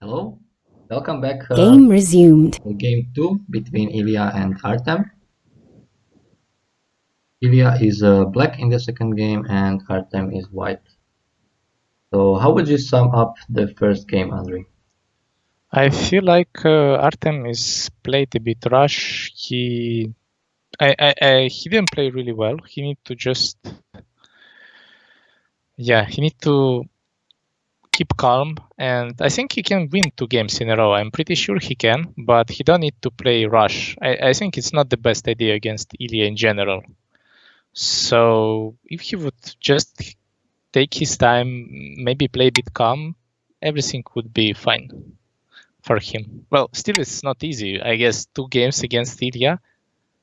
Hello, welcome back Game resumed. to game 2 between Ilya and Artem. Ilya is black in the second game and Artem is white. So how would you sum up the first game, Andrei? I feel like Artem is played a bit rush. He didn't play really well. He need to he need to keep calm, and I think he can win 2 games in a row. I'm pretty sure he can, but he don't need to play rush. I think it's not the best idea against Ilya in general. So if he would just take his time, maybe play a bit calm, everything would be fine for him. Well, still it's not easy. I guess 2 games against Ilya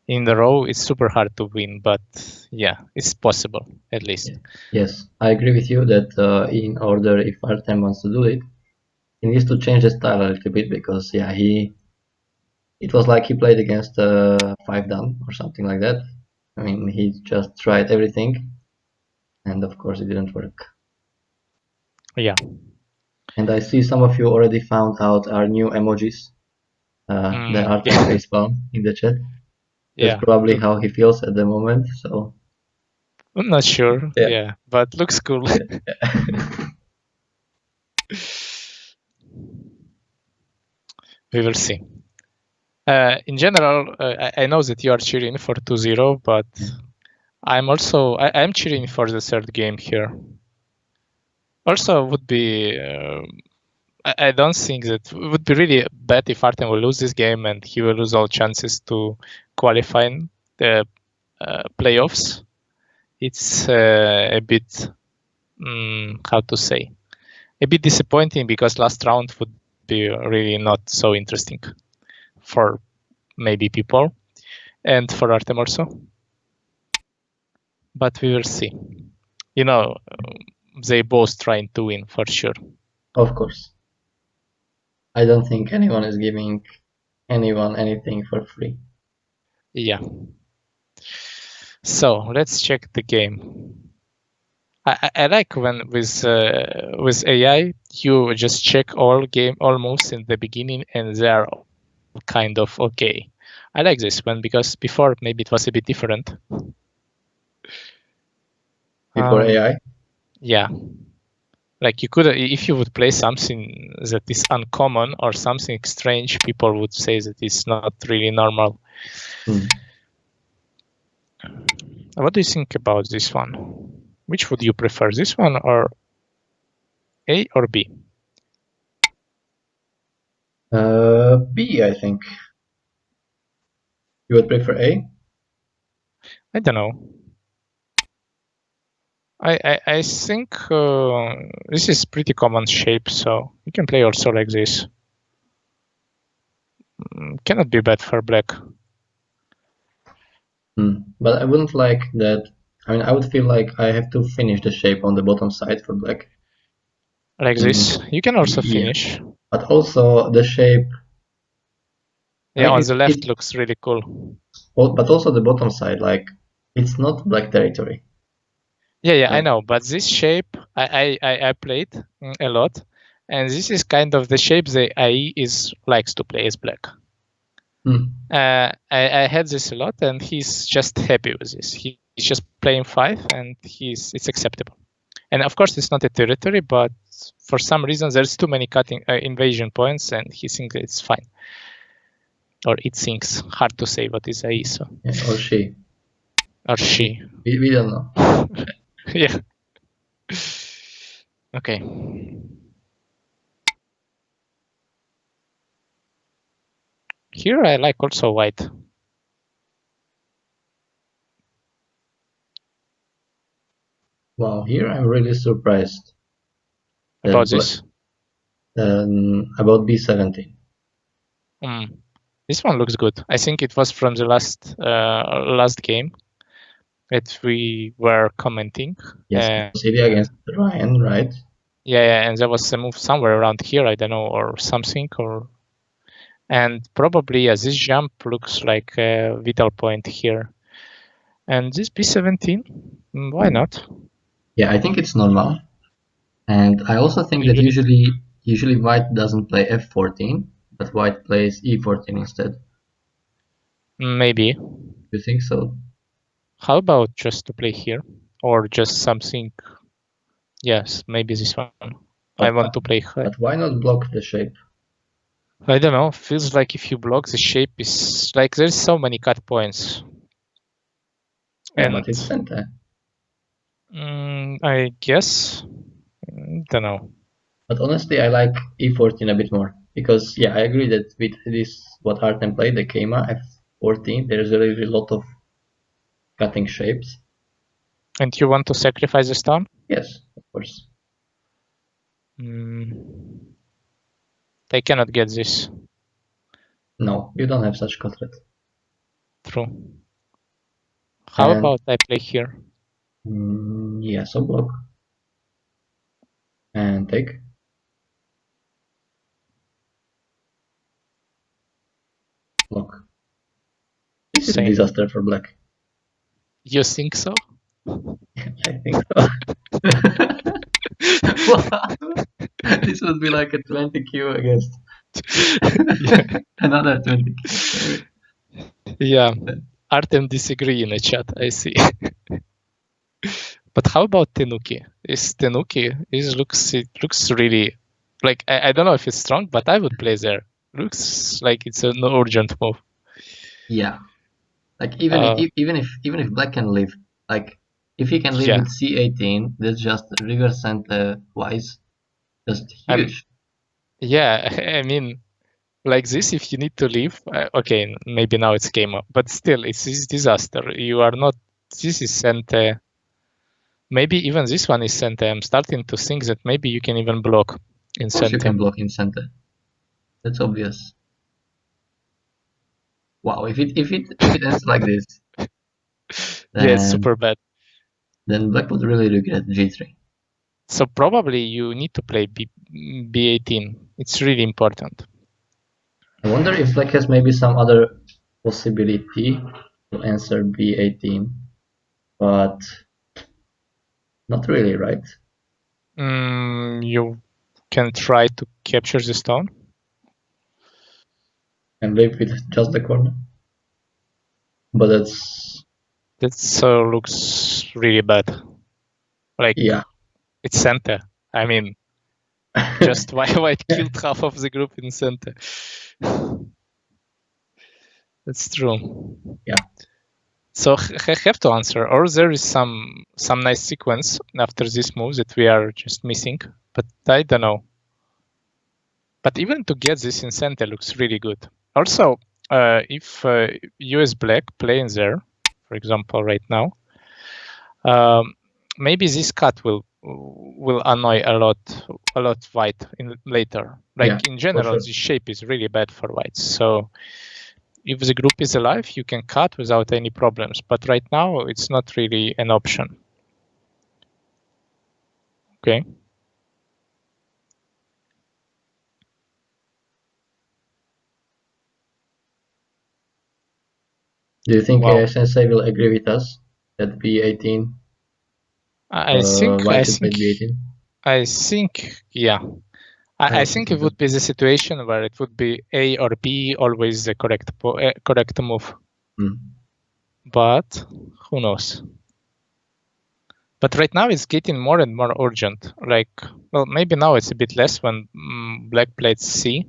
in a row is super hard to win, but yeah, it's possible at least. Yes, I agree with you that in order if Artem wants to do it, he needs to change the style a little bit because it was like he played against 5 Dan or something like that. I mean, he just tried everything and of course it didn't work. Yeah. And I see some of you already found out our new emojis. The Artem facepalm in the chat. That's probably how he feels at the moment. So I'm not sure. Yeah, but looks cool. We will see. In general, I know that you are cheering for 2-0, but I'm cheering for the third game here. Also, would be I don't think that it would be really bad if Artem will lose this game and he will lose all chances to qualify in the playoffs. It's a bit, how to say, a bit disappointing because last round would be really not so interesting for maybe people and for Artem also. But we will see. You know, they both trying to win for sure. Of course. I don't think anyone is giving anyone anything for free. Yeah. So let's check the game. I like when with AI you just check all moves in the beginning and they are kind of okay. I like this one because before maybe it was a bit different. Before AI? Yeah. Like you could, if you would play something that is uncommon or something strange, people would say that it's not really normal. What do you think about this one? Which would you prefer, this one or A or B? B, I think. You would prefer A? I don't know. I think this is pretty common shape, so you can play also like this. Cannot be bad for black. But I wouldn't like that. I mean, I would feel like I have to finish the shape on the bottom side for black. Like this? You can also finish. But also the shape... Yeah, on the left looks really cool. But also the bottom side, like, it's not black territory. Yeah, I know. But this shape, I played a lot. And this is kind of the shape the AI likes to play as black. I had this a lot, and he's just happy with this. He's just playing 5, and it's acceptable. And of course, it's not a territory, but for some reason, there's too many cutting invasion points, and he thinks it's fine. Or it thinks. Hard to say what is AI. So. Yeah, or she. Or she. We don't know. Yeah. Okay. Here I like also white. Wow, here I'm really surprised. About this? About B17. This one looks good. I think it was from the last game that we were commenting. Yes, Ilya against Ryan, right? Yeah, and there was a move somewhere around here, I don't know, or something, and probably this jump looks like a vital point here. And this B17, why not? Yeah, I think it's normal. And I also think that usually usually white doesn't play f14, but white plays e14 instead. Maybe. You think so? How about just to play here? Or just something... Yes, maybe this one. I want to play high. But why not block the shape? I don't know. Feels like if you block the shape, is like there's so many cut points. Yeah, but it's center. I guess. Don't know. But honestly, I like e14 a bit more. Because, yeah, I agree that with this, what Artem played, the Keima f14, there's a really lot of cutting shapes. And you want to sacrifice the stone? Yes, of course. They cannot get this. No, you don't have such cutlet. True. How about I play here? Yeah, so block. And take. Block. This is a disaster for black. You think so? I think so. This would be like a 20q against another 20q. Yeah, Artem disagree in the chat, I see. But how about Tenuki? It looks really like I don't know if it's strong, but I would play there. Looks like it's an urgent move. Yeah, like even if black can live, like if he can live with c18, that's just river center wise, just huge. Yeah, I mean, like this, if you need to leave, okay, maybe now it's game up, but still, it's disaster. You are not. This is center. Maybe even this one is center. I'm starting to think that maybe you can even block in center. Of course you can block in center. That's obvious. Wow, if it ends like this, yeah, it's super bad. Then black would really regret g3. So probably you need to play b18. It's really important. I wonder if black has maybe some other possibility to answer b18, but not really, right? You can try to capture the stone and live with just the corner, but that looks really bad. Like, yeah, it's center. I mean, just white killed half of the group in center. That's true. Yeah. So I have to answer, or there is some nice sequence after this move that we are just missing, but I don't know. But even to get this in center looks really good. Also, if you as black play in there, for example, right now, maybe this cut will annoy a lot white later. Like in general, this shape is really bad for white. So if the group is alive, you can cut without any problems. But right now, it's not really an option. Okay. Do you think Sensei will agree with us that b18? I think b18? I think, yeah. I think it would be the situation where it would be A or B, always the correct move. But who knows? But right now it's getting more and more urgent. Like, well, maybe now it's a bit less when black played C.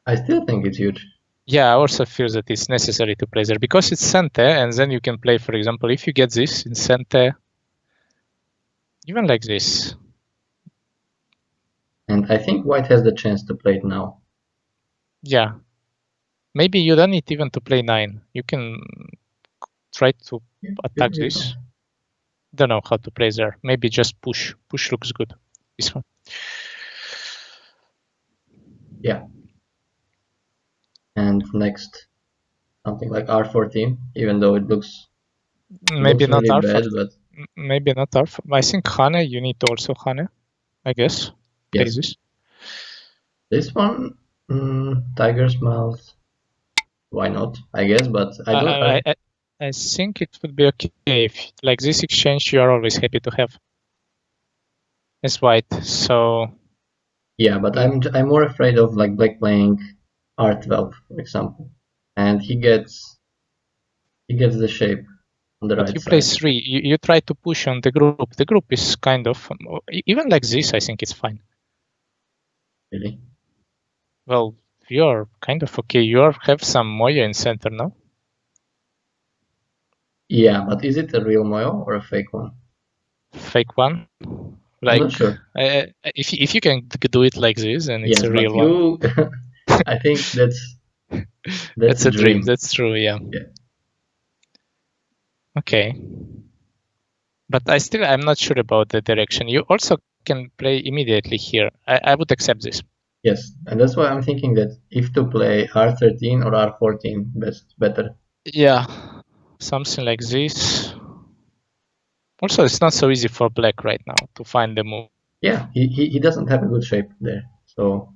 I still think it's huge. Yeah, I also feel that it's necessary to play there because it's center, and then you can play, for example, if you get this in center, even like this. And I think white has the chance to play it now. Yeah. Maybe you don't need even to play 9. You can try to attack this. Don't know how to play there. Maybe just push. Push looks good. This one. Yeah. And next, something like R14, even though it looks maybe not really R14. bad, but maybe not R14. I think Hane, you need to also Hane, I guess. Play this. This one, Tiger's Mouth. Why not? I guess, but I don't. I think it would be okay if, like, this exchange, you are always happy to have as white. So Yeah, but I'm more afraid of like black playing R12, for example, and he gets the shape on the But right you play side. 3. You try to push on the group. The group is kind of even like this. I think it's fine. Really? Well, you're kind of okay. You have some Moya in center now. Yeah, but is it a real Moyo or a fake one? Fake one. I'm Like not sure. if you can do it like this, and it's Yes, a but real one. you, I think that's That's a a dream. dream. That's true. Yeah. Yeah. Okay. But I'm not sure about the direction. You also can play immediately here. I would accept this. Yes, and that's why I'm thinking that if to play R13 or R14, better. Yeah, something like this. Also, it's not so easy for black right now to find the move. Yeah, he doesn't have a good shape there, so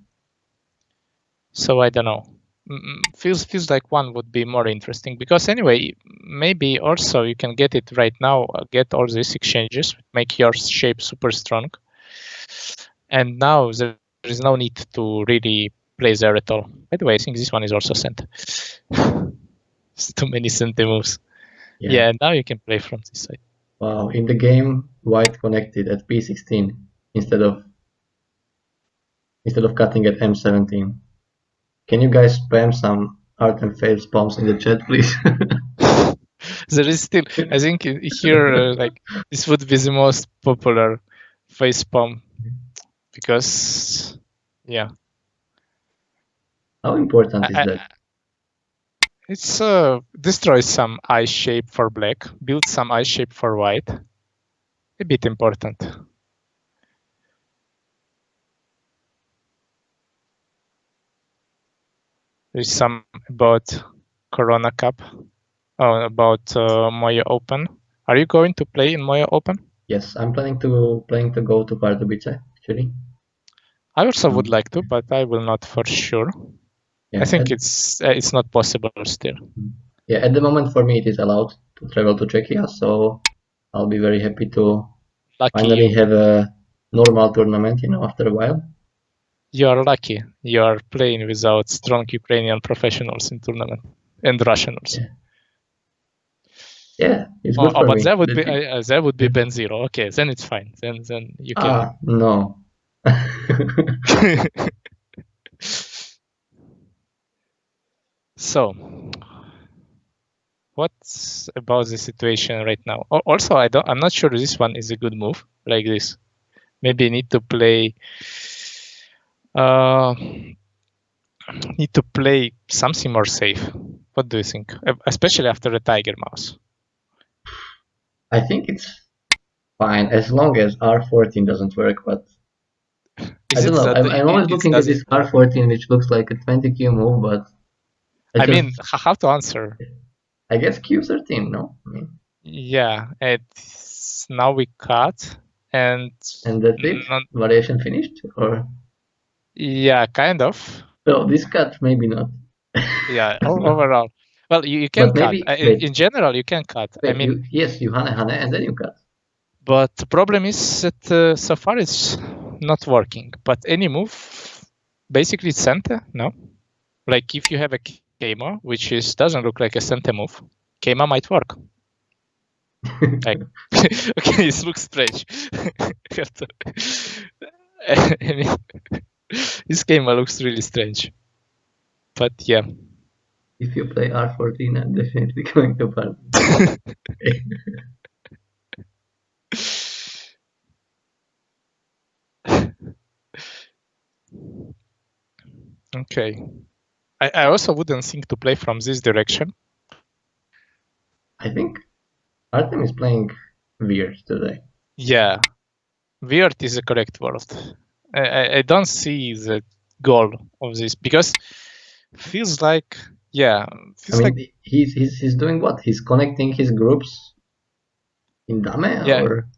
I don't know. Feels like one would be more interesting because anyway, maybe also you can get it right now. Get all these exchanges, make your shape super strong, and now there is no need to really play there at all. By the way, I think this one is also sent. It's too many center moves. yeah. Yeah, now you can play from this side. Wow, in the game, white connected at P16 instead of cutting at M17. Can you guys spam some Artem fails bombs in the chat, please? There is still, I think here, like this would be the most popular facepalm because, yeah, How important is I, that? it's destroys some eye shape for black, builds some eye shape for white. A bit important. There's some about Corona Cup, about Moya Open. Are you going to play in Moya Open? Yes, I'm planning to go to Pardubice actually. I also would like to, but I will not for sure. Yeah, I think it's not possible still. yeah. At the moment, for me, it is allowed to travel to Czechia, so I'll be very happy to Lucky finally you. have a normal tournament. After a while. You are lucky. You are playing without strong Ukrainian professionals in tournament and Russian also. Yeah, yeah, it's good for But me. that would be Yeah. Ben Zero. Okay, then it's fine. Then you can. Ah, no. So, what's about the situation right now? Also, I'm not sure this one is a good move like this. Maybe need to play. Uh, need to play something more safe. What do you think? Especially after the Tiger Mouse. I think it's fine as long as R14 doesn't work, but I Is don't it know. that I'm always it looking at doesn't? this R14, which looks like a 20Q move, but I mean, how to answer? I guess Q13, no? Yeah, it's now we cut and That's it? not, Variation finished? Or yeah, kind of. no, this cut maybe not. Yeah, overall. Well, you can But cut. maybe wait, In general, you can cut. I mean, you hane and then you cut. but the problem is that so far it's not working. But any move, basically center, no? Like if you have a Keima, which doesn't look like a center move, Keima might work. Like, okay, it looks strange. I mean, this game looks really strange. But yeah. If you play R14, I'm definitely going to part. Okay. I also wouldn't think to play from this direction. I think Artem is playing weird today. Yeah. Weird is the correct word. I don't see the goal of this because feels like He's doing what? He's connecting his groups in Dame yeah, or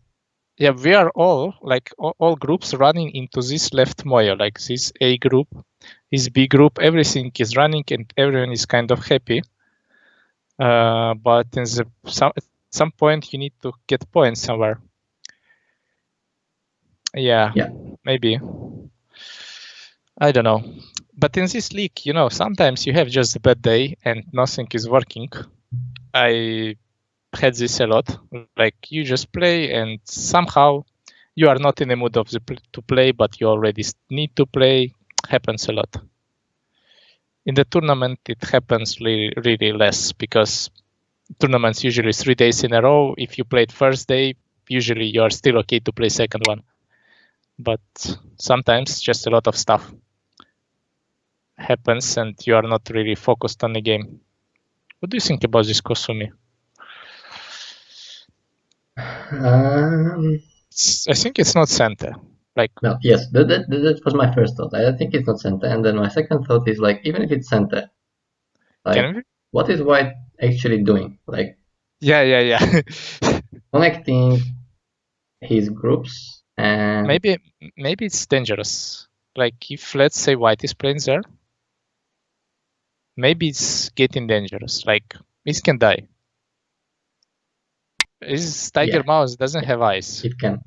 yeah, we are all like all groups running into this left Moya, like this A group, this B group, everything is running and everyone is kind of happy. But at some point you need to get points somewhere. Yeah, maybe. I don't know. But in this league, sometimes you have just a bad day and nothing is working. I had this a lot. Like you just play and somehow you are not in the mood to play, but you already need to play. Happens a lot. In the tournament, it happens really less because tournaments usually 3 days in a row. If you played first day, usually you are still okay to play second one. But sometimes just a lot of stuff happens and you are not really focused on the game. What do you think about this, Kosumi? I think it's not Santa. Like, no, yes, that was my first thought. I think it's not Santa, and then my second thought is like, even if it's Santa, like, can we? what is White actually doing? Like, Yeah. connecting his groups and maybe it's dangerous. Like if let's say White is playing there, maybe it's getting dangerous. Like it can die. His Tiger Mouse doesn't have eyes. it can.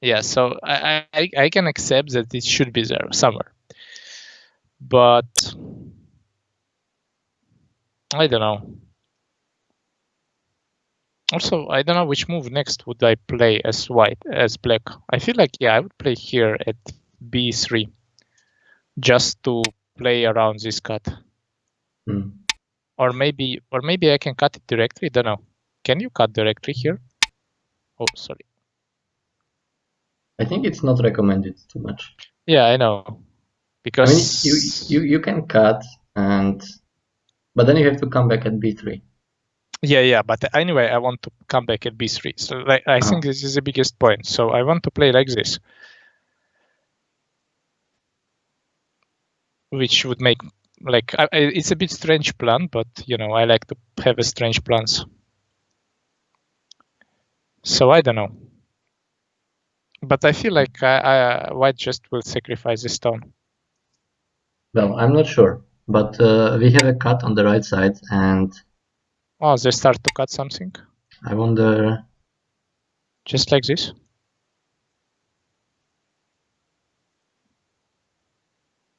Yeah, so I can accept that it should be there somewhere. But I don't know. Also, I don't know which move next would I play as black. I feel like, yeah, I would play here at b3 just to play around this cut. Or maybe I can cut it directly. Don't know. Can you cut directly here? Oh, sorry. I think it's not recommended too much. Yeah, I know. Because I mean, you can cut but then you have to come back at b3. Yeah, but anyway, I want to come back at b3. So like, I think this is the biggest point. So I want to play like this, which would make like it's a bit strange plan, but I like to have a strange plans. So I don't know, but I feel like White just will sacrifice the stone. Well, I'm not sure, but we have a cut on the right side, and oh, they start to cut something. I wonder. Just like this.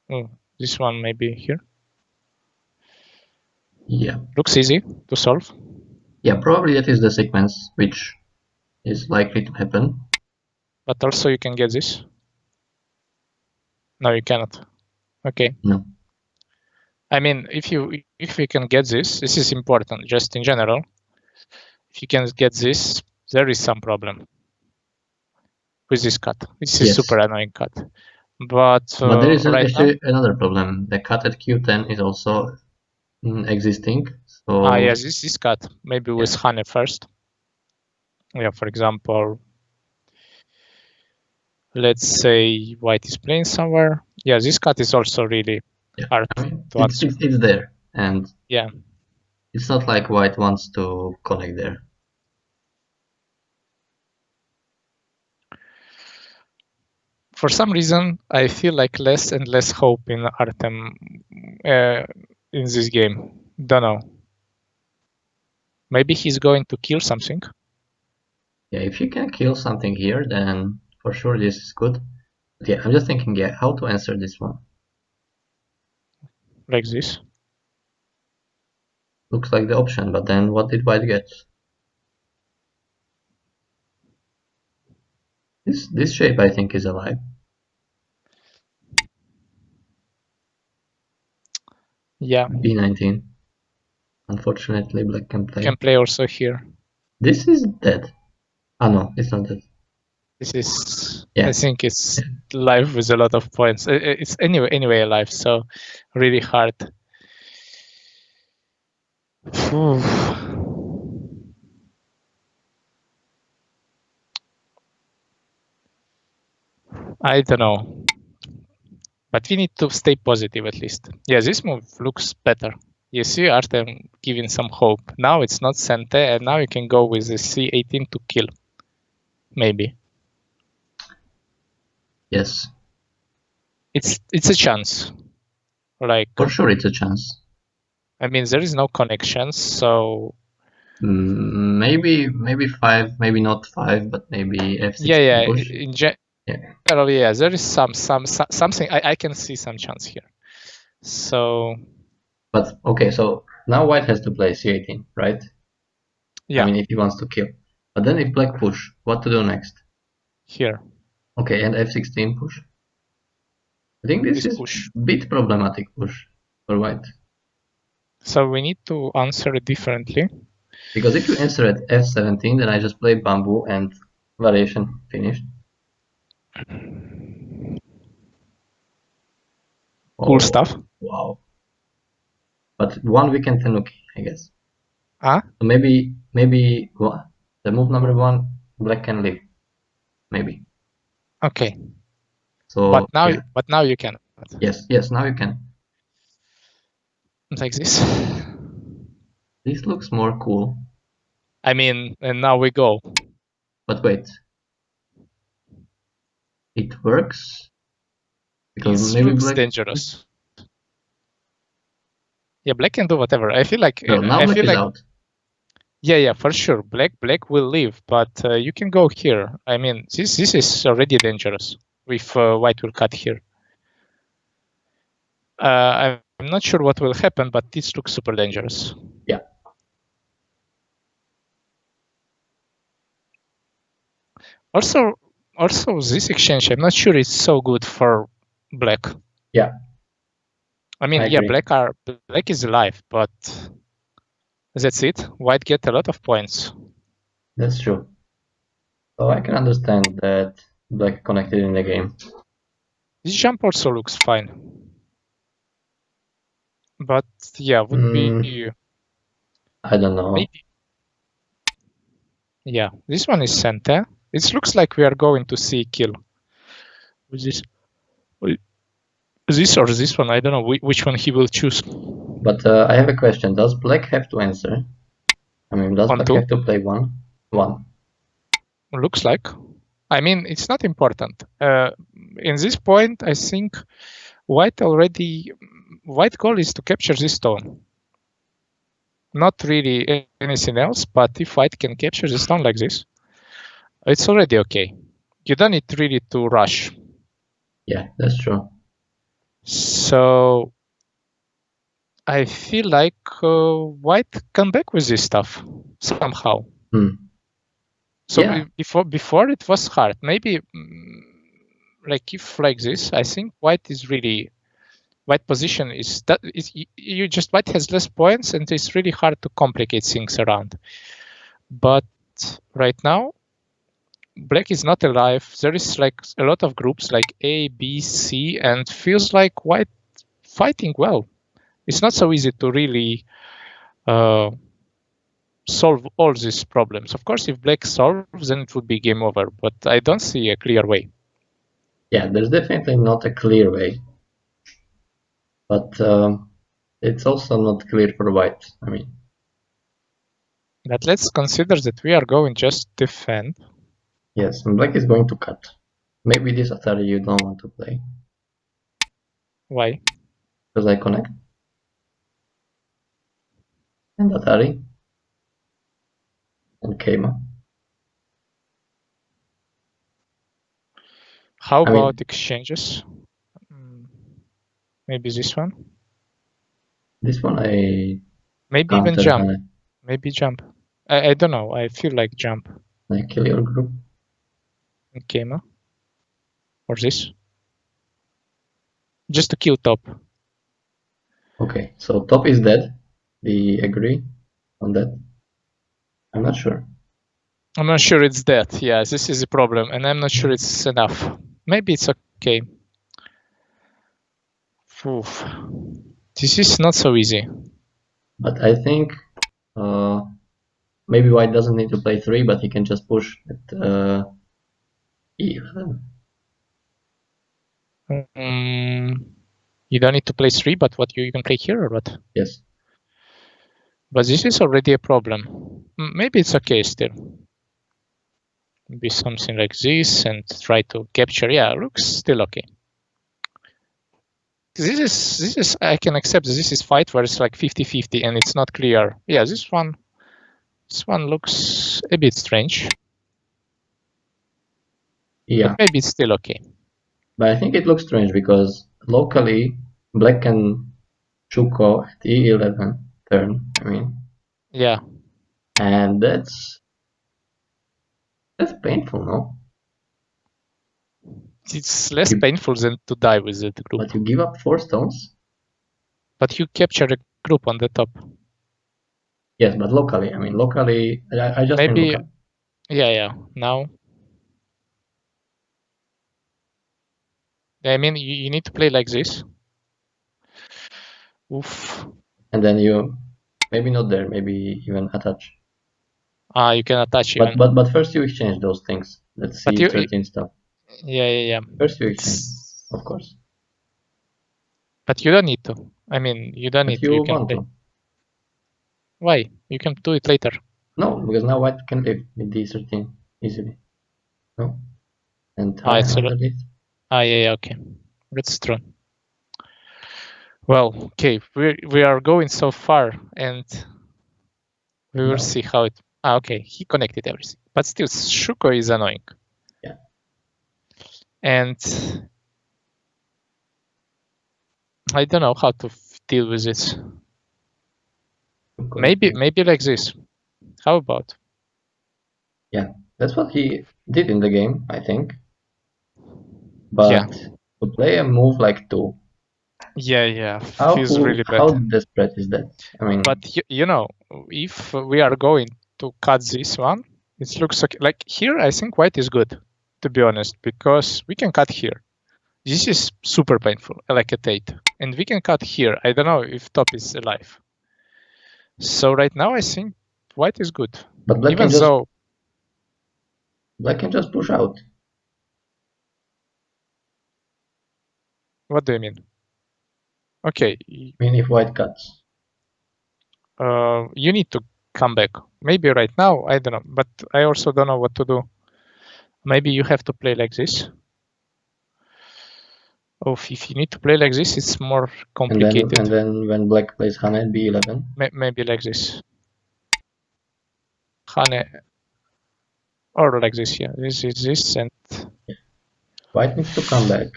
Oh, this one maybe here. Yeah. Looks easy to solve. Yeah, probably that is the sequence which is likely to happen. But also you can get this. No, you cannot. Okay. No. I mean, if you can get this is important, just in general. If you can get this, there is some problem with this cut. This is super annoying cut. But there is right actually another problem. The cut at Q10 is also existing. So yes, this cut. Maybe with Hane first. Yeah, for example, let's say White is playing somewhere. Yeah, this cut is also really hard to answer. It's there, and yeah, it's not like White wants to connect there. For some reason, I feel like less and less hope in Artem in this game. Don't know. Maybe he's going to kill something. Yeah, if you can kill something here, then for sure this is good. But yeah, I'm just thinking, how to answer this one. Like this. Looks like the option, but then what did White get? This shape, I think, is alive. Yeah. B19. Unfortunately, Black can play. Can play also here. This is dead. Oh no, it's not dead. This is. I think it's live with a lot of points. It's anyway alive, so really hard. I don't know. But we need to stay positive at least. Yeah, this move looks better. You see Artem giving some hope. Now it's not Sente, and now you can go with the C18 to kill. Maybe. Yes. It's a chance. Like for sure it's a chance. I mean, there is no connections, so maybe 5, maybe not 5, but maybe F6. Yeah. Well, yeah, there is something I can see some chance here. So. But okay, so now white has to play c18, right? Yeah. I mean, if he wants to kill. But then if black push, what to do next? Here. Okay, and f16 push. I think this is push. a bit problematic push for white. So we need to answer it differently. Because if you answer at f17, then I just play bamboo and variation finished. Cool stuff. Wow. But one weekend Tenuki, I guess. Ah? So maybe well, the move number one, black can live. Maybe. Okay. So but now you can. Yes, now you can. Like this. This looks more cool. I mean, and now we go. But wait. It works? Because maybe looks black dangerous. Yeah, black can do whatever. I feel like no, now black is out. Yeah, for sure. Black will leave, but you can go here. I mean, this is already dangerous. If white will cut here. I'm not sure what will happen, but this looks super dangerous. Yeah. Also, this exchange, I'm not sure it's so good for black. Yeah. I mean, yeah, black is alive, but that's it. White get a lot of points. That's true. So I can understand that black connected in the game. This jump also looks fine. But yeah, would be I don't know. Maybe. Yeah, this one is center. It looks like we are going to see kill. With this or this one, I don't know which one he will choose. But I have a question. Does black have to answer? I mean, does black have to play one? Looks like. I mean, it's not important. In this point, I think white goal is to capture this stone. Not really anything else, but if white can capture the stone like this, it's already okay. You don't need really to rush. Yeah, that's true. So I feel like white come back with this stuff somehow. So yeah. before it was hard. Maybe like if like this, I think white position is that you just white has less points and it's really hard to complicate things around. But right now, black is not alive. There is like a lot of groups like A, B, C, and feels like white fighting well. It's not so easy to really solve all these problems. Of course, if black solves, then it would be game over, but I don't see a clear way. Yeah, there's definitely not a clear way. But it's also not clear for white, I mean. But let's consider that we are going just defend. Yes, and black is going to cut. Maybe this Atari you don't want to play. Why? Because I connect. And Atari. And Keima. How about exchanges? Maybe this one? This one I... Maybe even jump. Maybe jump. I don't know. I feel like jump. Like kill your group. And Keima. Or this. Just to kill top. Okay, so top is dead. We agree on that? I'm not sure. I'm not sure it's dead. Yeah, this is a problem. And I'm not sure it's enough. Maybe it's okay. Oof. This is not so easy. But I think maybe white doesn't need to play 3, but he can just push at E11. You don't need to play 3, but what, you can play here or what? Yes. But this is already a problem. Maybe it's okay still. Maybe something like this and try to capture. Yeah, looks still okay. This is I can accept this is fight where it's like 50-50 and it's not clear. Yeah, this one looks a bit strange. Yeah, But maybe it's still okay. but I think it looks strange because locally black can Shuko at e11 turn. I mean, Yeah, and that's painful, no? it's less You, painful than to die with the group. but you give up 4 stones. But you capture a group on the top. Yes, but locally. I mean, locally. I just mean Maybe, locally. yeah. Now, I mean, you need to play like this. Oof. And then you maybe not there, maybe even attach. You can attach But even. but first you exchange those things. Let's But see 13 stuff. yeah. First you exchange, It's. of course. But you don't need to. I mean, you don't But need to. you You can want play. to. Why? You can do it later. No, because now white can live with d13 easily. No? And I It's a lot. handled it. Yeah. Okay. That's true. Well, okay. We are going so far, and we will No. see how it. Okay. He connected everything, but still, Shuko is annoying. Yeah. And I don't know how to deal with it. Maybe like this. How about? Yeah, that's what he did in the game, I think. But to play a move like 2, Yeah. Feels really how bad. desperate is that? I mean, But you know, if we are going to cut this one, it looks okay. Like here, I think white is good, to be honest, because we can cut here. This is super painful, like a Tate. And we can cut here. I don't know if top is alive. So right now, I think white is good. but Even though... black can just push out. What do you mean? Okay. I mean, if white cuts. You need to come back. Maybe right now, I don't know. But I also don't know what to do. Maybe you have to play like this. Oh, if you need to play like this, it's more complicated. And then when black plays Hane at b11. Maybe like this. Hane, or like this, yeah. This is this, and... Yeah. White needs to come back.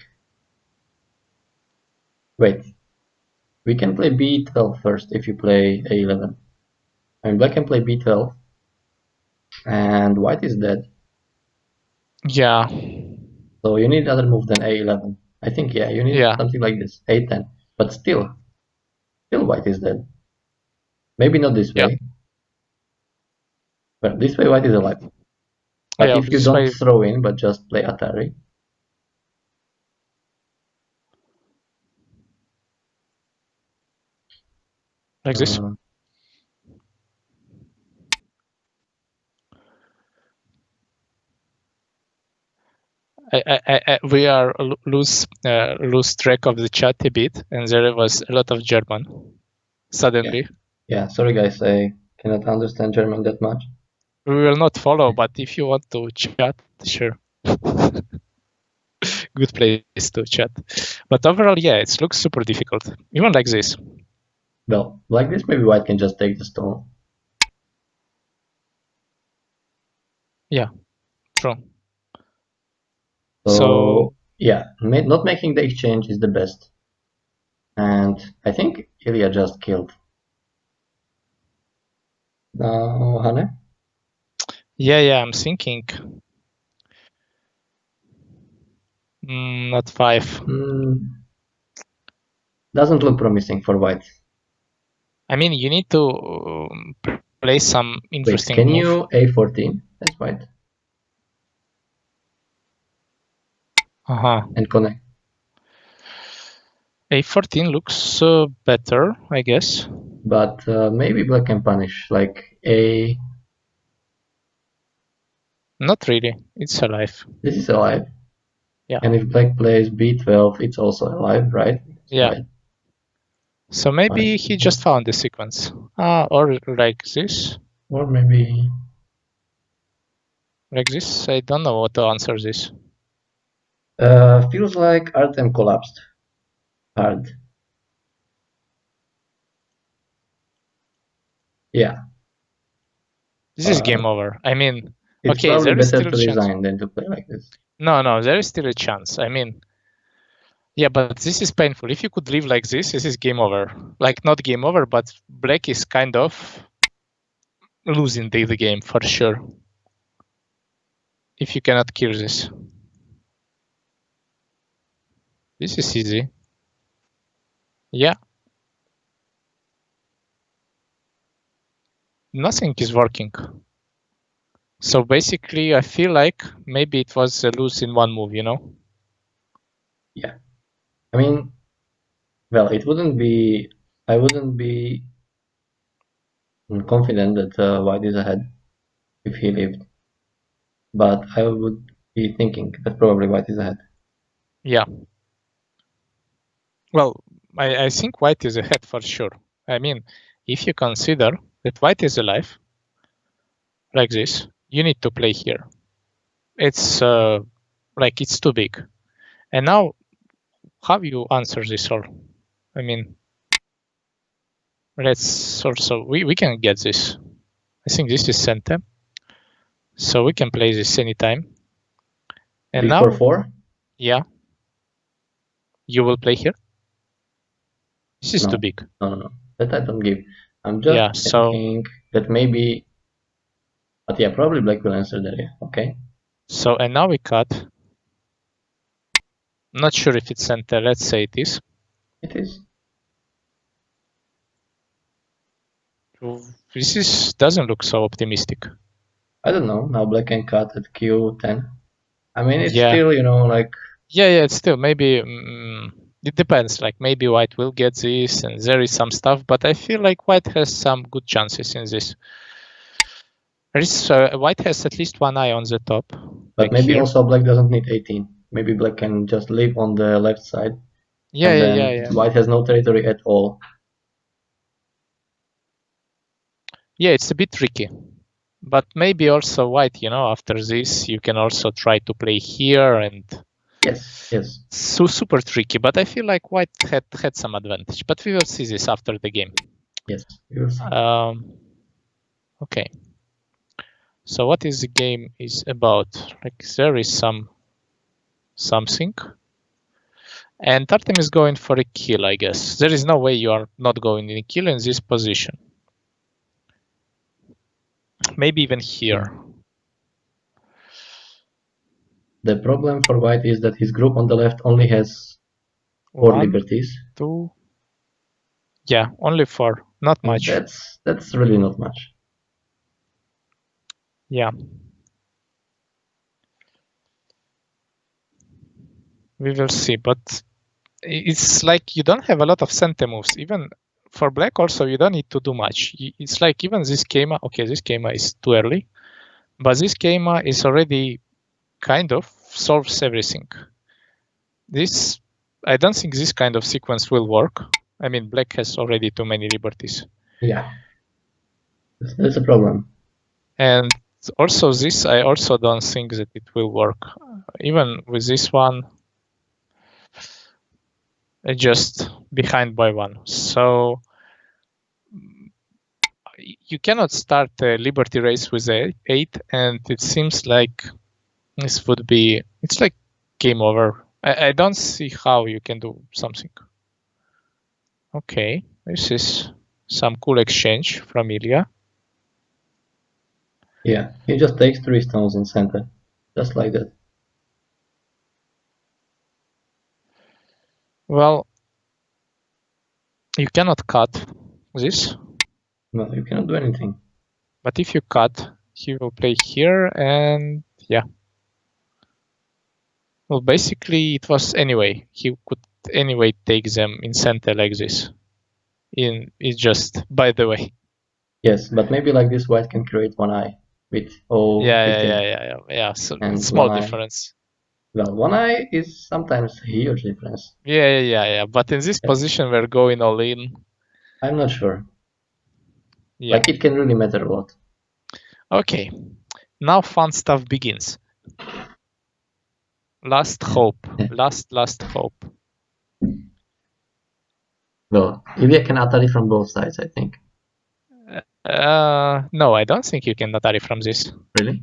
Wait. We can play b12 first if you play a11. I mean, black can play b12. And white is dead. Yeah. So you need other move than a11. I think, yeah, you need something like this, a10. But still white is dead. Maybe not this way. But this way white is alive. But if you don't throw in, but just play Atari. Like this. We are lose track of the chat a bit, and there was a lot of German suddenly. Yeah, sorry guys, I cannot understand German that much. We will not follow, but if you want to chat, sure. Good place to chat. But overall, yeah, it looks super difficult, even like this. Well, like this, maybe white can just take the stone. Yeah, true. So yeah, not making the exchange is the best. And I think Ilya just killed. Now, Hane? Yeah, I'm thinking. Not 5. Doesn't look promising for white. I mean, you need to play some interesting Wait, can move. you a14? That's white. And connect. a14 looks better, I guess. But maybe black can punish, like a... Not really. It's alive. This is alive. Yeah. And if black plays b12, it's also alive, right? Yeah. So maybe he just found the sequence. Or like this. Or maybe... Like this? I don't know what to answer this. Feels like Artem collapsed hard. Yeah. This is game over. I mean, It's Okay, probably there is better still to a chance. resign than to play like this. No, there is still a chance. I mean, yeah, but this is painful. If you could live like this is game over. Like, not game over, but black is kind of losing the game for sure. If you cannot kill this. This is easy. Yeah. Nothing is working. So basically, I feel like maybe it was a lose in one move, you know? Yeah. I mean, well, it wouldn't be. I wouldn't be confident that White is ahead if he lived, but I would be thinking that probably White is ahead. Yeah. Well, I think white is ahead for sure. I mean, if you consider that white is alive, like this, you need to play here. It's like it's too big. And now, how you answer this all? I mean, let's also, we can get this. I think this is center. So we can play this anytime. And Before now, 4? yeah, you will play here. This is too No, big. no. That I don't give. I'm just Yeah, so thinking that maybe, but yeah, probably Black will answer there. Yeah, okay. and now we cut. Not sure if it's center. Let's say it is. It is. This doesn't look so optimistic. I don't know. Now Black can cut at Q10. I mean, it's Yeah. still, like. Yeah, it's still maybe. It depends. Like maybe white will get this, and there is some stuff. But I feel like white has some good chances in this. White has at least one eye on the top. But Like maybe here. also Black doesn't need 18. Maybe Black can just live on the left side. Yeah, and then yeah. White has no territory at all. Yeah, it's a bit tricky. But maybe also white, after this, you can also try to play here and. Yes. So super tricky, but I feel like white had some advantage. But we will see this after the game. Yes, we will see. Okay. So what is the game is about? Like there is something. And Artem is going for a kill, I guess. There is no way you are not going in a kill in this position. Maybe even here. The problem for White is that his group on the left only has 4 One, liberties. 2. Yeah, only 4. Not And much. that's really not much. Yeah. We will see, but it's like you don't have a lot of center moves. Even for black also, you don't need to do much. It's like even this Keima, okay, this Keima is too early, but this Keima is already kind of solves everything. This, I don't think this kind of sequence will work. I mean, black has already too many liberties. Yeah, that's a problem. And also this, I also don't think that it will work. Even with this one, just behind by 1. So you cannot start a liberty race with 8, and it seems like this would be, it's like game over. I don't see how you can do something. Okay, this is some cool exchange from Ilya. Yeah, he just takes 3 stones in center, just like that. Well, you cannot cut this. No, you cannot do anything. But if you cut, he will play here, and yeah. Well, basically it was anyway. He could anyway take them in center like this. It's just, by the way. Yes, but maybe like this White can create 1 eye with Yeah. So and small 1 eye. difference. Well, 1 eye is sometimes a huge difference. Yeah. But in this position, we're going all in. I'm not sure. Yeah. Like it can really matter a lot. Okay. Now fun stuff begins. Last hope. Last hope. Well, Ilya can Atari from both sides, I think. No, I don't think you can Atari from this. Really?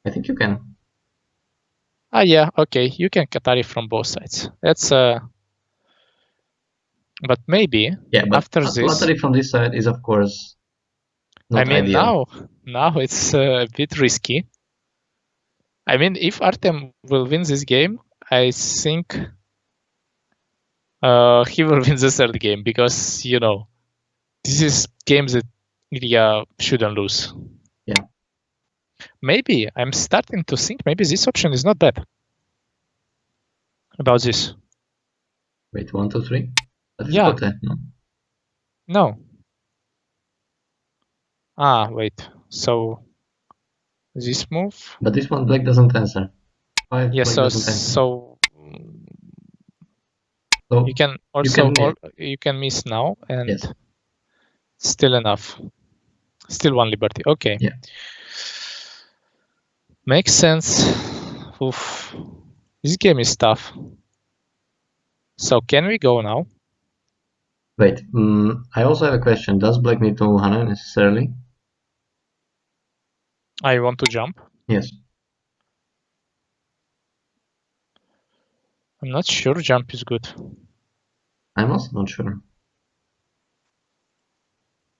I think you can. Ah, yeah, okay, you can Qatari from both sides. That's but maybe Yeah, but after this, lottery from this side is of course I not mean, ideal. now it's a bit risky. I mean, if Artem will win this game, I think he will win the third game because this is games that Ilya shouldn't lose. Yeah. Maybe I'm starting to think maybe this option is not bad. About this. Wait, 1, 2, 3. That is Yeah. okay. No. No. Ah, wait. So this move. But this one black doesn't answer. 5 Yeah. black doesn't answer. So So you can you also can you can miss now and yes. still enough. Still one liberty. Okay. Yeah. Makes sense. Oof. This game is tough. So can we go now? Wait, I also have a question. Does black need to Hana necessarily? I want to jump. Yes. I'm not sure jump is good. I'm also not sure.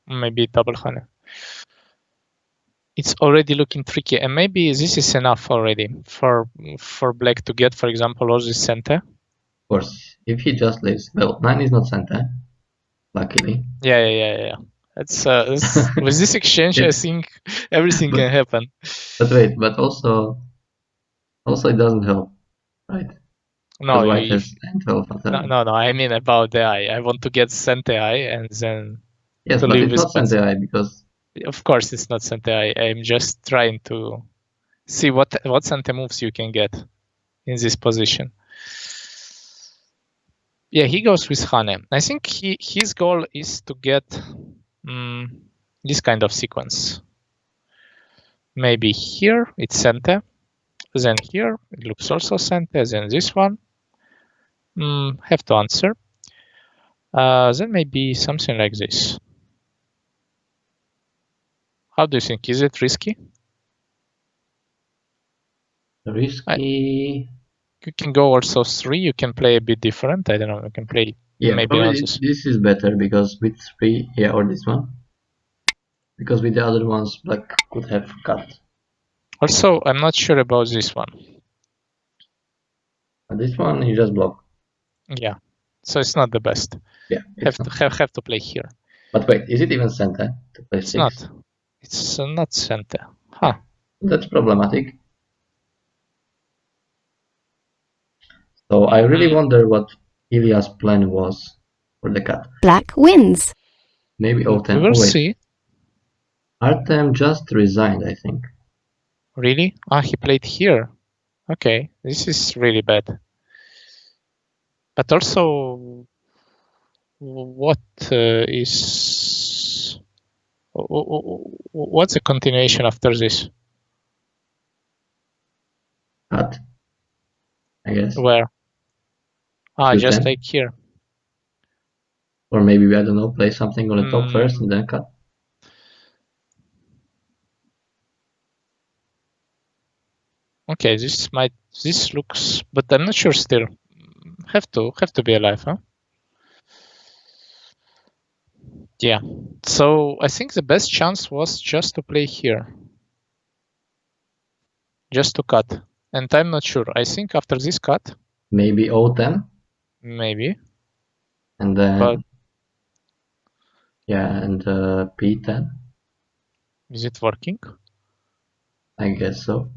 Maybe double Hana. It's already looking tricky, and maybe this is enough already for black to get, for example, all this center. Of course, if he just leaves, well, 9 is not center, luckily. Yeah. It's with this exchange, I think everything can happen. But wait, but also it doesn't help, right? No, Because white has N12 no. I mean about the eye. I want to get center eye and then yes, to but live it's with not center eye because Of course, it's not center eye. I'm just trying to see what center moves you can get in this position. Yeah, he goes with Hane. I think his goal is to get this kind of sequence. Maybe here it's center, then here it looks also center, then this one. Have to answer. Then maybe something like this. How do you think? Is it risky? risky. You can go also 3. You can play a bit different. I don't know. You can play maybe probably not this is better because with 3, yeah, or this one. Because with the other ones, black could have cut. Also, I'm not sure about this one. But this one you just block. Yeah, so it's not the best. Yeah, have to play here. But wait, is it even center to play It's 6? not. It's not center. Huh. Yeah. That's problematic. So I really wonder what Ilya's plan was for the cut. Black wins. Maybe O10. We will see. Artem just resigned, I think. Really? Ah, he played here. Okay, this is really bad. But also, what is what's the continuation after this? Cut, I guess. Where? Ah, just Q10. like here. Or maybe, I don't know, play something on the top first and then cut. Okay, this looks, but I'm not sure still. Have to be alive, huh? Yeah. So I think the best chance was just to play here. Just to cut. And I'm not sure. I think after this cut. Maybe O10. Maybe. And then yeah, and P10. Is it working? I guess so.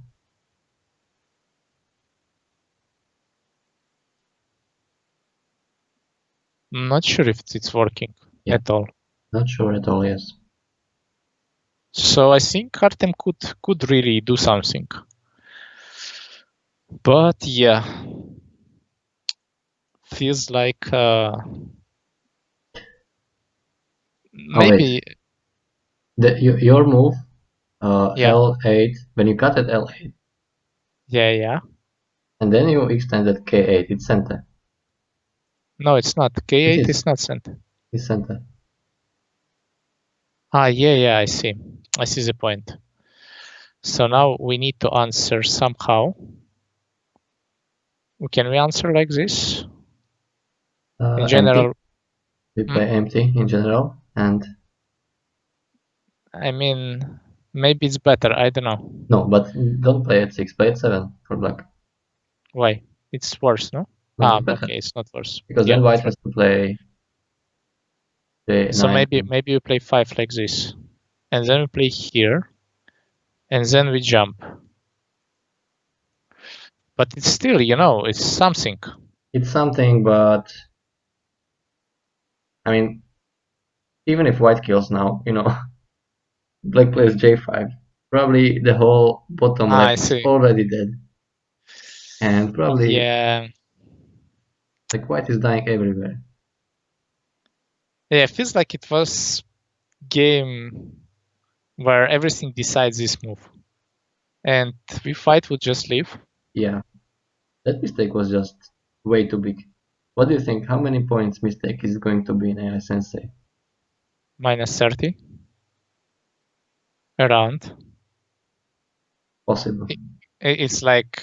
I'm not sure if it's working at all. Not sure at all, yes. So I think Artem could really do something. But yeah. Feels like maybe your move yeah. L8 when you cut at L8. Yeah. And then you extend at K8, it's center. No, it's not. K8 is not center. It's center. Ah, yeah, I see. I see the point. So now we need to answer somehow. Can we answer like this? In general, Empty. We play empty in general, and I mean, maybe it's better. I don't know. no, but don't play at 6. Play at 7 for black. Why? It's worse, no? No, it's better. Okay, it's not worse. Because Yeah, then white true. has to play the So 9. maybe we play 5 like this, and then we play here, and then we jump. But it's still, it's something. It's something, but I mean, even if white kills now, black plays J5. Probably the whole bottom I left is see. already dead. And probably Yeah. like white is dying everywhere. Yeah, it feels like it was game where everything decides this move. And we fight would just leave. Yeah. That mistake was just way too big. What do you think? How many points mistake is going to be in AI Sensei? Minus 30. Around. Possible. It's like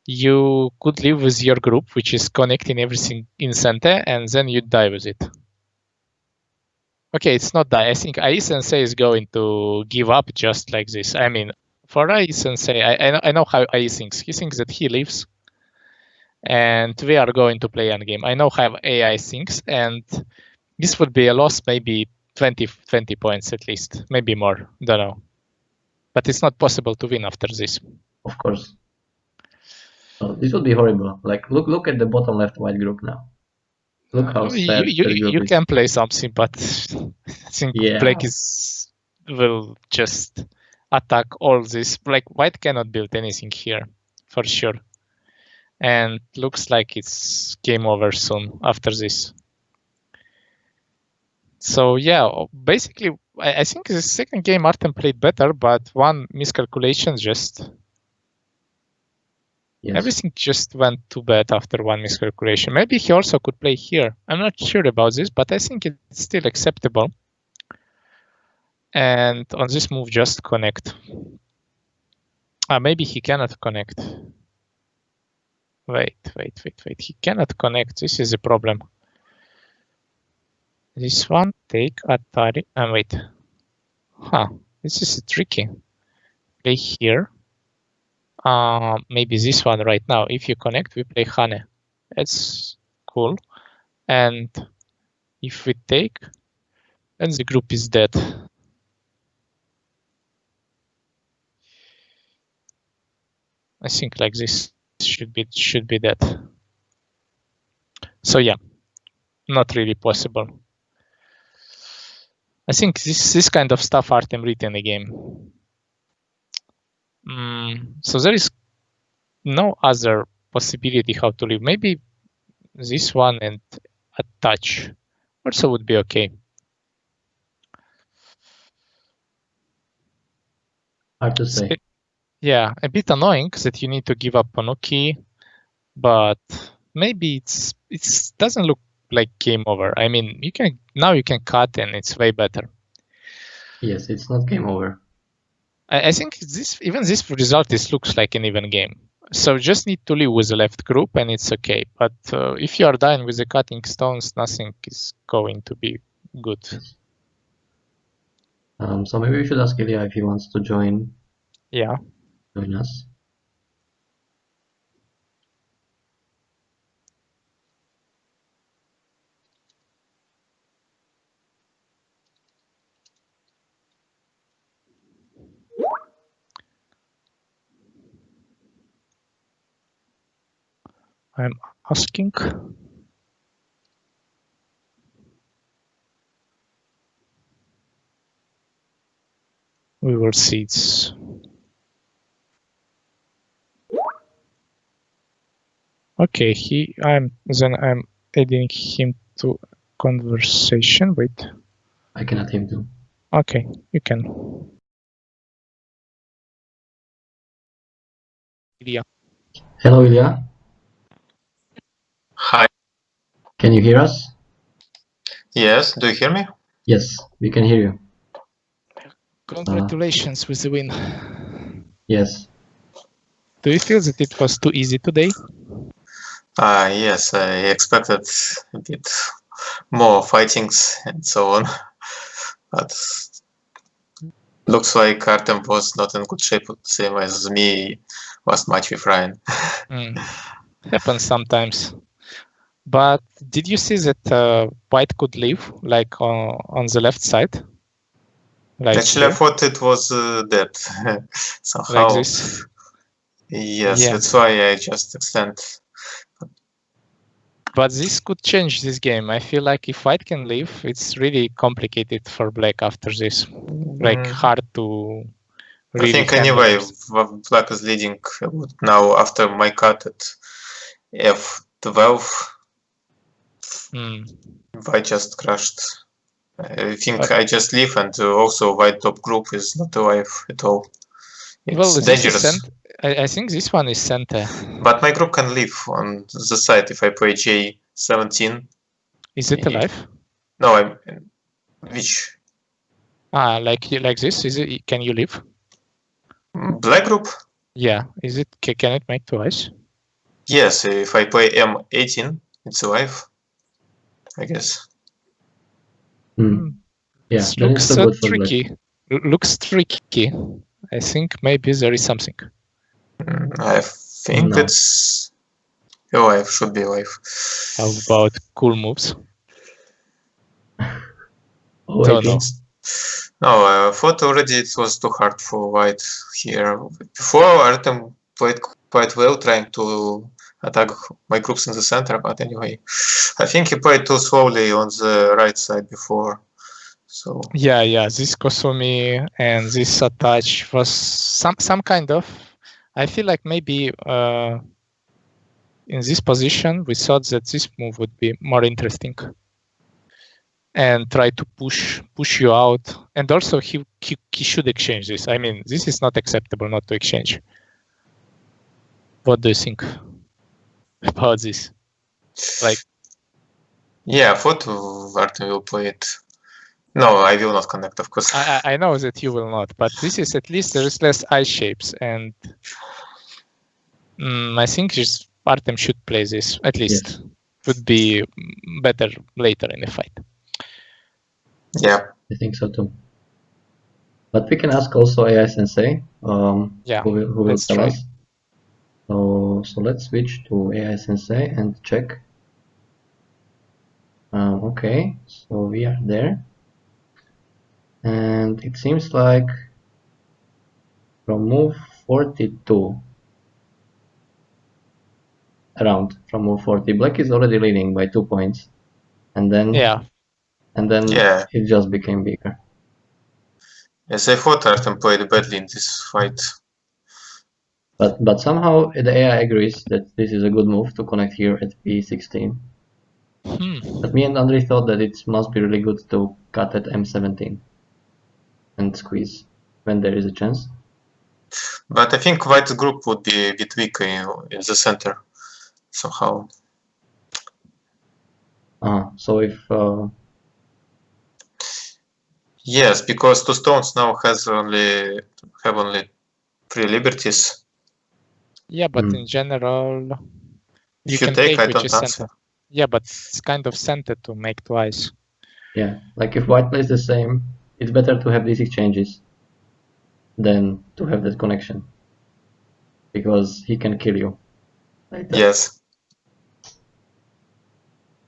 you could live with your group, which is connecting everything in center, and then you die with it. Okay, it's not die. I think AI Sensei is going to give up just like this. I mean, for AI Sensei, I know how AI thinks. He thinks that he lives, and we are going to play endgame. I know how AI thinks, and this would be a loss, maybe 20 points at least, maybe more. Don't know. But it's not possible to win after this. Of course. Oh, this would be horrible. Like look at the bottom left white group now. Look how sad that group You is. can play something, but I think Yeah. black will just attack all this. White cannot build anything here for sure, and looks like it's game over soon after this. So yeah, basically, I think the second game Artem played better, but one miscalculation just Yes. everything just went too bad after one miscalculation. Maybe he also could play here. I'm not sure about this, but I think it's still acceptable. And on this move, just connect. Maybe he cannot connect. Wait. He cannot connect. This is a problem. This one, take Atari. Wait. This is tricky. Play here. Maybe this one right now. If you connect, we play Hane. That's cool. And if we take, then the group is dead. I think like this should be dead. So yeah, not really possible. I think this kind of stuff Artem read in the game. So there is no other possibility how to live. Maybe this one and a touch also would be okay. Hard to say. Yeah, a bit annoying that you need to give up on Oki, but maybe it doesn't look like game over. I mean, you can cut and it's way better. Yes, it's not game over. I think this result looks like an even game. So just need to live with the left group and it's okay. But if you are dying with the cutting stones, nothing is going to be good. Yes. So maybe we should ask Ilya if he wants to join. Yeah. Join us. I'm asking. We will see. It's okay. I'm adding him to conversation. Wait. I can add him too. Okay, you can. Ilya. Hello, Ilya. Hi. Can you hear us? Yes, do you hear me? Yes, we can hear you. Congratulations with the win. Yes. Do you feel that it was too easy today? Yes, I expected a bit more fightings and so on, but looks like Artem was not in good shape, same as me last match with Ryan. Happens sometimes. But did you see that White could leave, like on the left side? Like Actually, here? I thought it was dead somehow. Like this? Yes, Yeah. that's why I just extend. But this could change this game. I feel like if White can leave, it's really complicated for Black after this. Like hard to really I think handle anyway, them. Black is leading now after my cut at F12. White just crashed. I think I just leave, and also White top group is not alive at all. It's dangerous. I think this one is center. But my group can leave on the side if I play J17. Is it alive? No, I'm which? Like this? Is it? Can you leave? Black group? Yeah. Is it? Can it make twice? Yes. If I play M18, it's alive. I guess. Yeah. This looks so tricky. Looks tricky. I think maybe there is something. I think it's alive. Should be alive. How about cool moves? Don't know. No, I thought already it was too hard for White here. Before Artem played quite well, trying to attack my groups in the center, but anyway, I think he played too slowly on the right side before. So yeah, this Kosumi and this attach was some kind of. I feel like maybe in this position we thought that this move would be more interesting and try to push you out. And also he should exchange this. I mean, this is not acceptable not to exchange. What do you think about this? Like, yeah, I thought Artem will play it. No, I will not connect, of course. I know that you will not, but this is at least there is less ice shapes, and I think just Artem should play this at least. Yes. Would be better later in the fight. Yeah, I think so too. But we can ask also AI Sensei, who will tell us. So let's switch to AI Sensei and check. Okay, so we are there. And it seems like from move 42, from move 40, Black is already leading by 2 points. And then it just became bigger. Yes, I thought Artem played badly in this fight. But somehow the AI agrees that this is a good move to connect here at B16. But me and Andrei thought that it must be really good to cut at M17 and squeeze when there is a chance. But I think White's group would be a bit weak in the center somehow. So if yes, because two stones now have only 3 liberties. Yeah, but in general, you can take I don't answer. Yeah, but it's kind of center to make twice. Yeah, like if White plays the same, it's better to have these exchanges than to have that connection, because he can kill you later. Yes.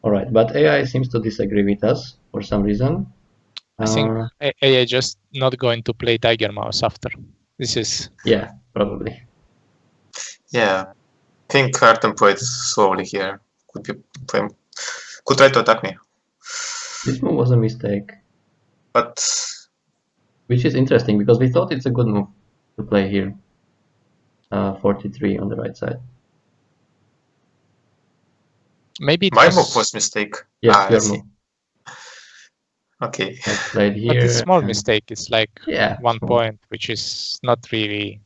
Alright, but AI seems to disagree with us for some reason. I think AI just not going to play Tiger Mouse after. This is... Yeah, probably. Yeah, I think Artem played slowly here. Could try to attack me. This move was a mistake. But... which is interesting, because we thought it's a good move to play here. 43 on the right side. Maybe my move was mistake. Yes, your move. Okay. I played here. But it's a small mistake. It's like 1 small. point, which is not really...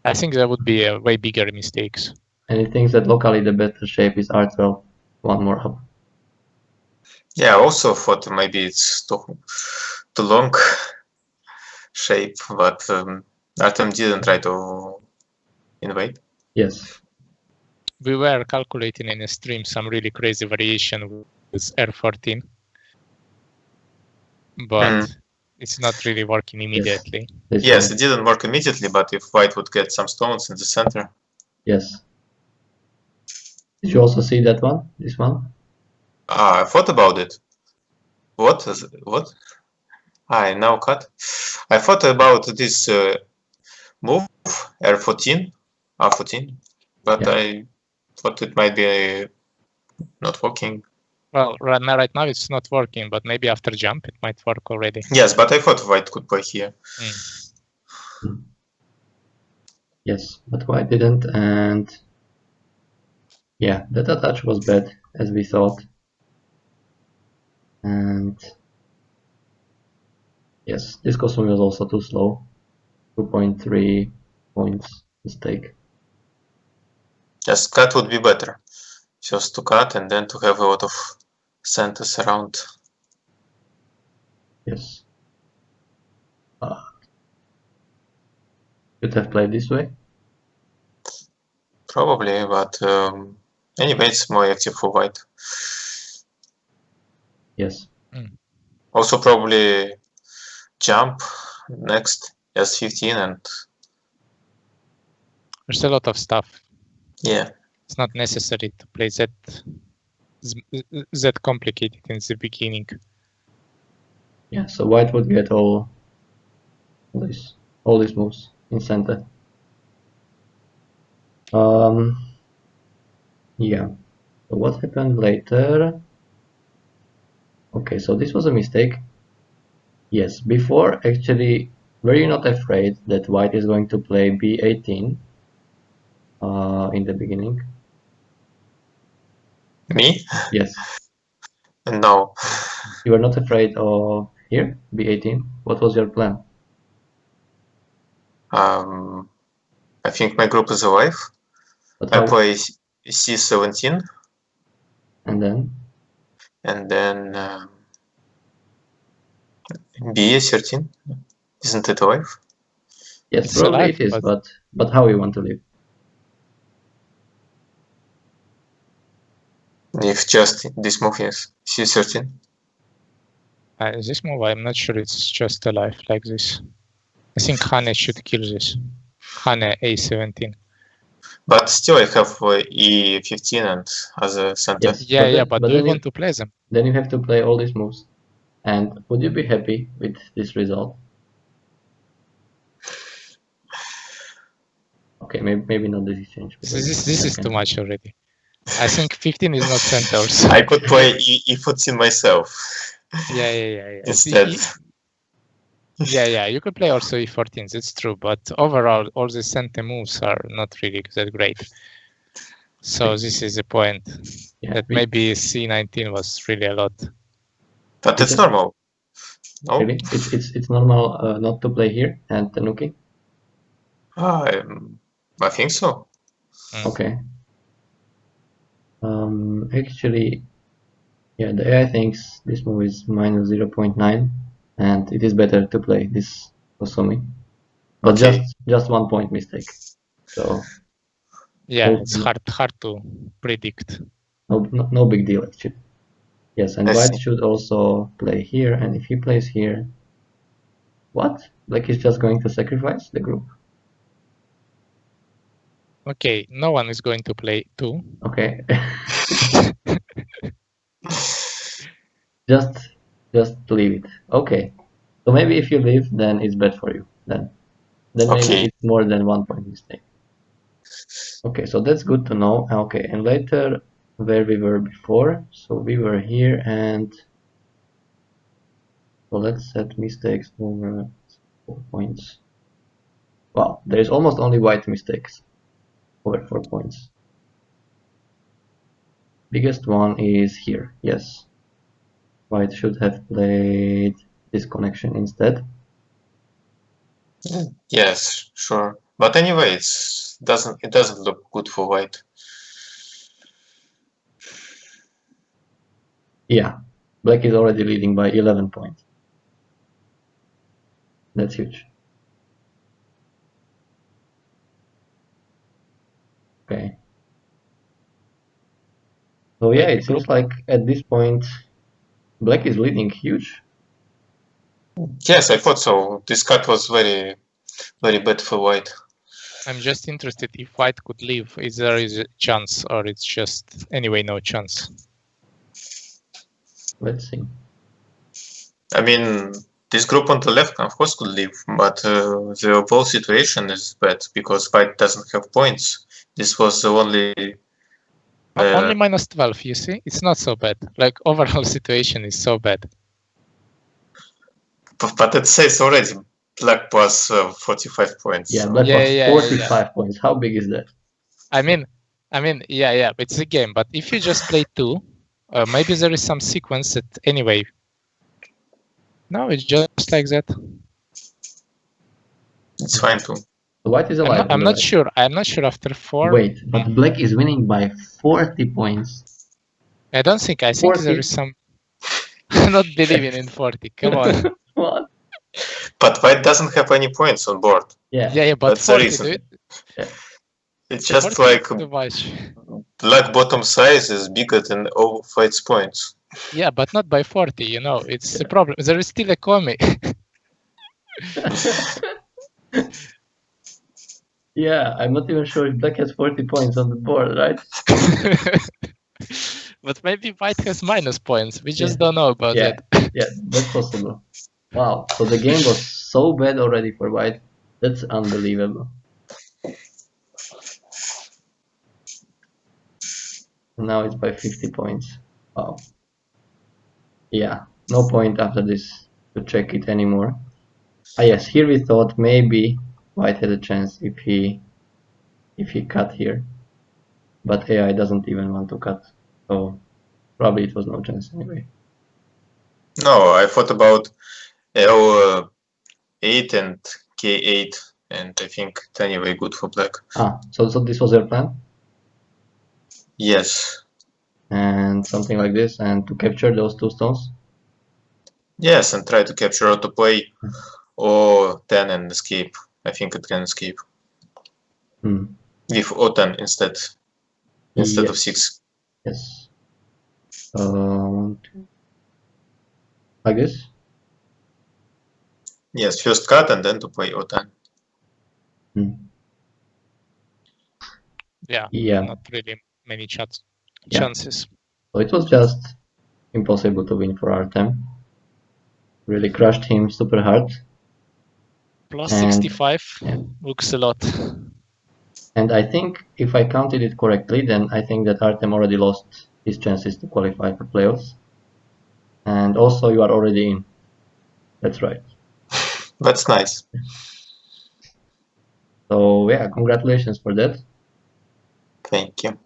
I think there would be way bigger mistakes. And he thinks that locally the better shape is R12, one more up. Yeah, I also thought maybe it's too long. shape, but Artem didn't try to invade. Yes. We were calculating in a stream some really crazy variation with R14, but it's not really working immediately. Yes, it didn't work immediately, but if white would get some stones in the center. Yes. Did you also see that one? This one? I thought about it. What? I now cut. I thought about this move R14, R14, but I thought it might be not working. Well, right now it's not working, but maybe after jump it might work already. Yes, but I thought white could play here. Yes, but white didn't, and yeah, that attach was bad as we thought. And yes, this cosmic was also too slow. 2.3 points mistake. Just cut would be better. Just to cut and then to have a lot of centers around. Yes. Should have played this way. Probably, but anyway, it's more active for white. Yes. Also, probably jump next S15 and. There's a lot of stuff. Yeah. It's not necessary to play that complicated in the beginning. Yeah, so white would get all these moves in center. Yeah. So what happened later? Okay, so this was a mistake. Yes, before actually, were you not afraid that white is going to play B18 in the beginning? Me? Yes. No. You were not afraid of here, B18? What was your plan? I think my group is alive. But I how? play C17. And then? And then B13. Isn't it alive? Yes, It's probably alive, it is, but how you want to live? If just this move is C13. This move, I'm not sure it's just alive like this. I think Hane should kill this. Hane A17. But still I have E15 and other center. Yes. Yeah, but do you want to play them? Then you have to play all these moves. And would you be happy with this result? Okay, maybe not this exchange. This is too much already. I think 15 is not centers. I could play E14 myself. Yeah. Instead. Yeah, you could play also E14, that's true, but overall all the center moves are not really that great. So this is the point, that maybe C19 was really a lot. But it's normal. No? Really? It's normal not to play here and Tanuki? I think so. Okay. Actually, yeah, the AI thinks this move is minus 0.9 and it is better to play this Osumi. But just 1 point mistake. So yeah, it's hard to predict. No big deal actually. Yes, and white should also play here, and if he plays here, what? Black is just going to sacrifice the group? Okay, no one is going to play too. Okay. just leave it. Okay. So maybe if you leave, then it's bad for you. Then maybe it's more than 1 point mistake. Okay, so that's good to know. Okay, and later where we were before. So we were here, and so let's set mistakes over 4 points. Wow, there is almost only white mistakes over 4 points. Biggest one is here, yes. White should have played this connection instead. Yes, sure. But anyway, it doesn't look good for white. Yeah, black is already leading by 11 points. That's huge. Okay. So yeah, it seems like at this point, black is leading huge. Yes, I thought so. This cut was very, very bad for white. I'm just interested if white could leave. Is there a chance, or it's just anyway no chance? Let's see. I mean, this group on the left, of course, could leave, but the whole situation is bad because white doesn't have points. This was the only. Only minus 12, you see? It's not so bad. Like, overall situation is so bad. But it says already black plus 45 points. Yeah, so- black was Yeah, 45 points. How big is that? I mean, yeah, it's a game. But if you just play 2, maybe there is some sequence that anyway. No, it's just like that. It's fine too. So white is alive. I'm not sure. I'm not sure after 4. Wait, but black is winning by 40 points. I don't think. I think 40? there is some. I'm not believing in 40. Come on. What? But white doesn't have any points on board. Yeah. Yeah, but That's the 40, reason. dude. It's just 40 like is too much. black bottom size is bigger than all white's points. Yeah, but not by 40. You know, it's a problem. There is still a commie. Yeah, I'm not even sure if black has 40 points on the board, right? But maybe white has minus points. We just Yeah. don't know about Yeah, that. yeah, that's possible. Wow, so the game was so bad already for white. That's unbelievable. Now it's by 50 points. Wow. Yeah, no point after this to check it anymore. Ah yes, here we thought maybe white had a chance if he cut here. But AI doesn't even want to cut, so probably it was no chance anyway. No, I thought about L8 and K8, and I think it's anyway good for black. Ah, so this was your plan? Yes. And something like this, and to capture those 2 stones? Yes, and try to capture autoplay or 10 and escape. I think it can escape. Hmm. With O10 instead of 6. Yes. 1, 2. Like this? Yes, first cut and then to play O10. Hmm. Yeah, Yeah. not really many Yeah. chances. So it was just impossible to win for Artem. Really crushed him super hard. Plus And- 65 yeah. looks a lot. And I think if I counted it correctly, then I think that Artem already lost his chances to qualify for playoffs. And also you are already in. That's right. That's nice. So yeah, congratulations for that. Thank you.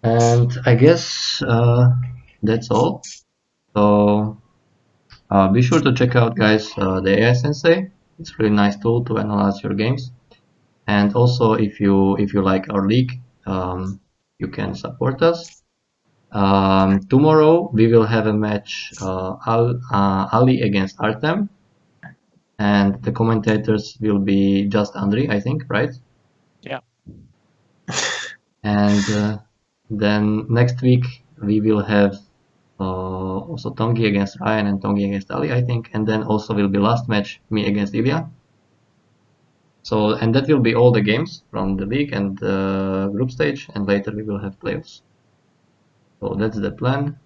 And I guess that's all. So be sure to check out, guys, the AI Sensei. It's a really nice tool to analyze your games. And also, if you like our league, you can support us. Tomorrow we will have a match, Ali against Artem, and the commentators will be just Andriy, I think, right? Yeah. And then next week we will have also Tongi against Ryan and Tongi against Ali, I think, and then also will be last match me against Ilya. So, and that will be all the games from the league and the group stage, and later we will have playoffs. So that's the plan.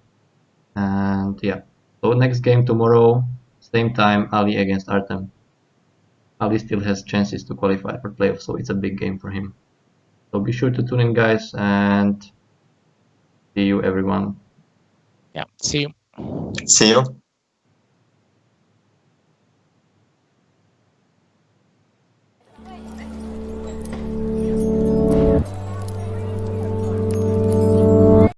And yeah, so next game tomorrow, same time, Ali against Artem. Ali still has chances to qualify for playoffs, so it's a big game for him. So be sure to tune in, guys, and see you, everyone. Yeah, see you. See you.